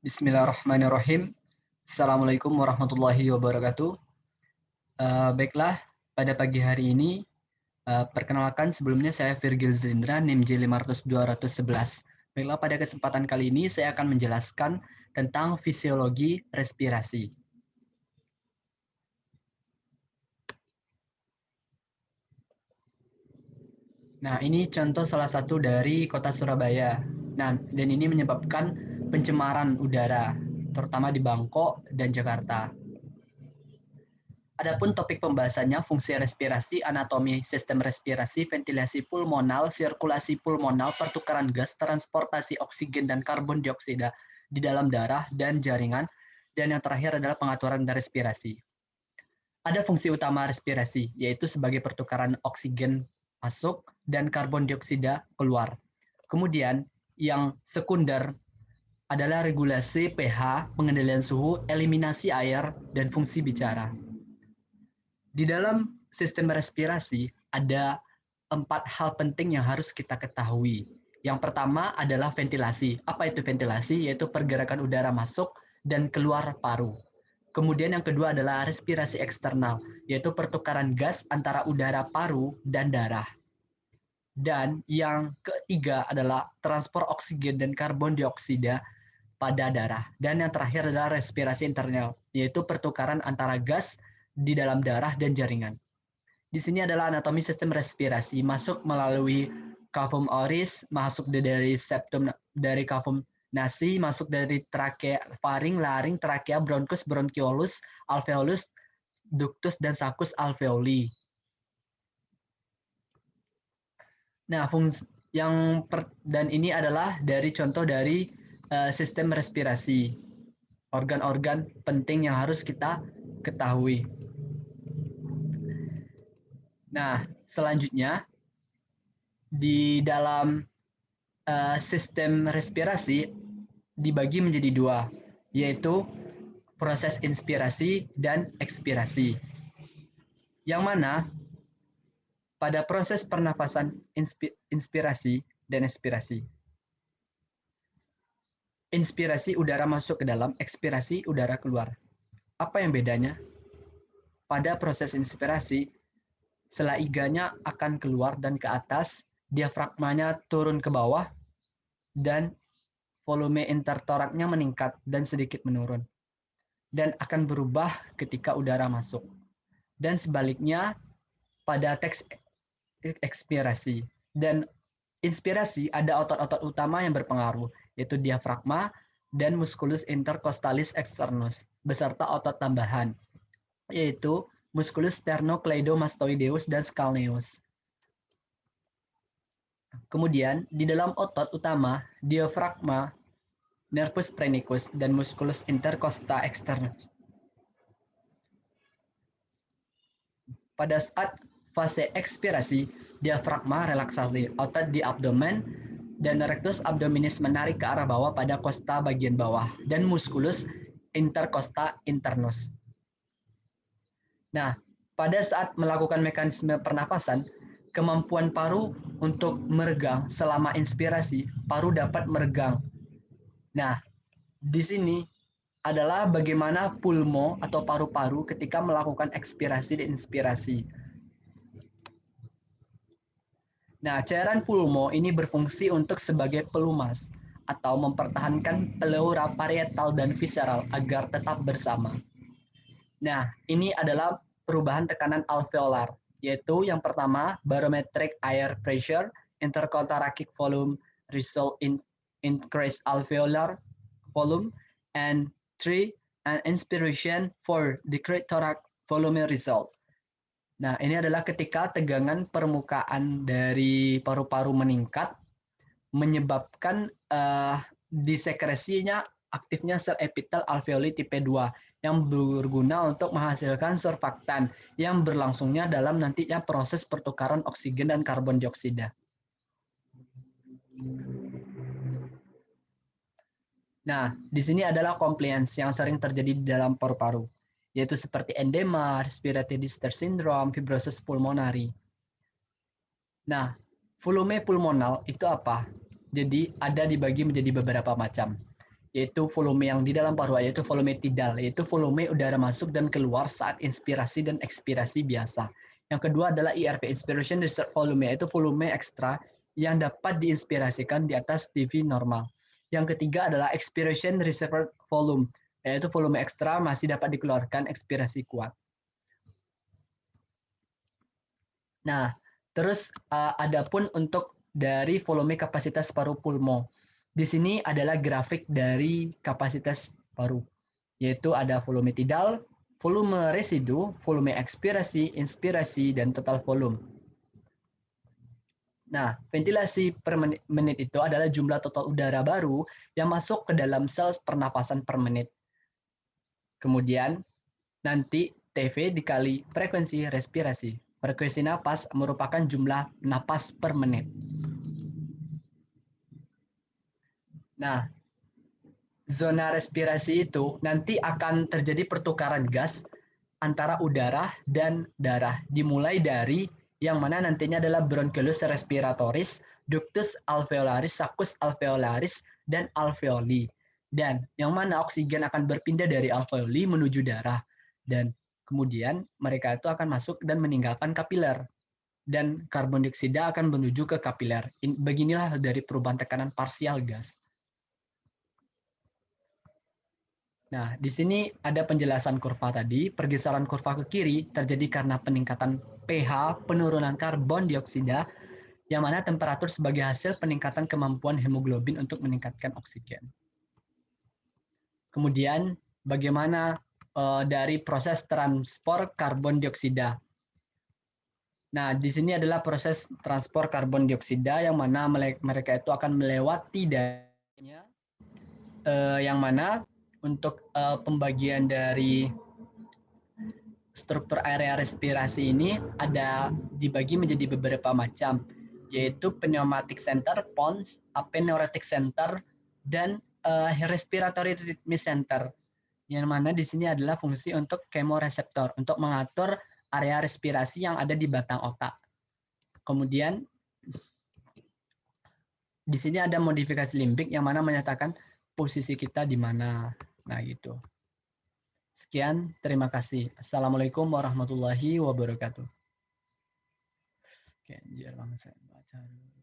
Bismillahirrahmanirrahim. Assalamualaikum warahmatullahi wabarakatuh. Baiklah, pada pagi hari ini, perkenalkan sebelumnya saya Virgil Zindra, NIM J500-211. Baiklah, pada kesempatan kali ini saya akan menjelaskan tentang fisiologi respirasi. Nah, ini contoh salah satu dari kota Surabaya. Nah, dan ini menyebabkan pencemaran udara, terutama di Bangkok dan Jakarta. Adapun topik pembahasannya fungsi respirasi, anatomi sistem respirasi, ventilasi pulmonal, sirkulasi pulmonal, pertukaran gas, transportasi oksigen dan karbon dioksida di dalam darah dan jaringan, dan yang terakhir adalah pengaturan respirasi. Ada fungsi utama respirasi, yaitu sebagai pertukaran oksigen masuk dan karbon dioksida keluar. Kemudian yang sekunder adalah regulasi pH, pengendalian suhu, eliminasi air, dan fungsi bicara. Di dalam sistem respirasi ada 4 hal penting yang harus kita ketahui. Yang pertama adalah ventilasi. Apa itu ventilasi? Yaitu pergerakan udara masuk dan keluar paru. Kemudian yang kedua adalah respirasi eksternal, yaitu pertukaran gas antara udara paru dan darah. Dan yang ketiga adalah transport oksigen dan karbon dioksida pada darah. Dan yang terakhir adalah respirasi internal, yaitu pertukaran antara gas di dalam darah dan jaringan. Di sini adalah anatomi sistem respirasi, masuk melalui cavum oris, masuk dari septum dari cavum nasi, masuk dari trakea, faring, laring, trakea, bronchus, bronchiolus, alveolus, ductus dan saccus alveoli. Nah, dan ini adalah dari contoh dari sistem respirasi, organ-organ penting yang harus kita ketahui. Nah, selanjutnya di dalam sistem respirasi dibagi menjadi dua, yaitu proses inspirasi dan ekspirasi. Yang mana pada proses pernafasan inspirasi dan ekspirasi. Inspirasi udara masuk ke dalam, ekspirasi udara keluar. Apa yang bedanya? Pada proses inspirasi, selaiganya akan keluar dan ke atas, diafragmanya turun ke bawah, dan volume intertoraknya meningkat dan sedikit menurun. Dan akan berubah ketika udara masuk. Dan sebaliknya, pada teks ekspirasi dan inspirasi ada otot-otot utama yang berpengaruh, yaitu diafragma dan musculus intercostalis externus, beserta otot tambahan, yaitu musculus sternocleidomastoideus dan scalenus. Kemudian, di dalam otot utama, diafragma, nervus phrenicus, dan musculus intercosta externus. Pada saat fase ekspirasi, diafragma relaksasi, otot di abdomen dan rectus abdominis menarik ke arah bawah pada kosta bagian bawah, dan musculus intercosta internus. Nah, pada saat melakukan mekanisme pernapasan, kemampuan paru untuk meregang selama inspirasi, paru dapat meregang. Nah, di sini adalah bagaimana pulmo atau paru-paru ketika melakukan ekspirasi dan inspirasi. Nah, cairan pulmo ini berfungsi untuk sebagai pelumas atau mempertahankan pleura parietal dan visceral agar tetap bersama. Nah, ini adalah perubahan tekanan alveolar, yaitu yang pertama barometric air pressure, interconthoracic volume result in increased alveolar volume, and 3 an inspiration for decreased thoracic volume result. Nah, ini adalah ketika tegangan permukaan dari paru-paru meningkat, menyebabkan disekresinya aktifnya sel epitel alveoli tipe 2 yang berguna untuk menghasilkan surfaktan yang berlangsungnya dalam nantinya proses pertukaran oksigen dan karbon dioksida. Nah, di sini adalah compliance yang sering terjadi di dalam paru-paru, yaitu seperti endema, respiratory distress syndrome, fibrosis pulmonari. Nah, volume pulmonal itu apa? Jadi ada dibagi menjadi beberapa macam. yaitu volume yang di dalam paru, yaitu volume tidal, yaitu volume udara masuk dan keluar saat inspirasi dan ekspirasi biasa. Yang kedua adalah IRV, Inspiration Reserve Volume, yaitu volume ekstra yang dapat diinspirasikan di atas TV normal. Yang ketiga adalah Expiration Reserve Volume, yaitu volume ekstra masih dapat dikeluarkan ekspirasi kuat. Nah, terus adapun untuk dari volume kapasitas paru pulmo. Di sini adalah grafik dari kapasitas paru, yaitu ada volume tidal, volume residu, volume ekspirasi, inspirasi, dan total volume. Nah, ventilasi per menit itu adalah jumlah total udara baru yang masuk ke dalam sel pernapasan per menit. Kemudian, nanti TV dikali frekuensi respirasi. Frekuensi napas merupakan jumlah napas per menit. Nah, zona respirasi itu nanti akan terjadi pertukaran gas antara udara dan darah. Dimulai dari yang mana nantinya adalah bronchus respiratoris, ductus alveolaris, saccus alveolaris, dan alveoli. Dan yang mana oksigen akan berpindah dari alveoli menuju darah. Dan kemudian mereka itu akan masuk dan meninggalkan kapiler. Dan karbon dioksida akan menuju ke kapiler. Beginilah dari perubahan tekanan parsial gas. Nah, di sini ada penjelasan kurva tadi. Pergeseran kurva ke kiri terjadi karena peningkatan pH, penurunan karbon dioksida, yang mana temperatur sebagai hasil peningkatan kemampuan hemoglobin untuk meningkatkan oksigen. Kemudian, bagaimana dari proses transport karbon dioksida? Nah, di sini adalah proses transport karbon dioksida yang mana mereka itu akan melewati darinya, yang mana untuk pembagian dari struktur area respirasi ini ada dibagi menjadi beberapa macam, yaitu pneumatic center, pons, apneurotic center, dan respiratory rhythm center. Yang mana di sini adalah fungsi untuk kemoreseptor, untuk mengatur area respirasi yang ada di batang otak. Kemudian di sini ada modifikasi limbik yang mana menyatakan posisi kita di mana. Nah, gitu. Sekian, terima kasih. Assalamualaikum warahmatullahi wabarakatuh. Oke, biar saya baca dulu.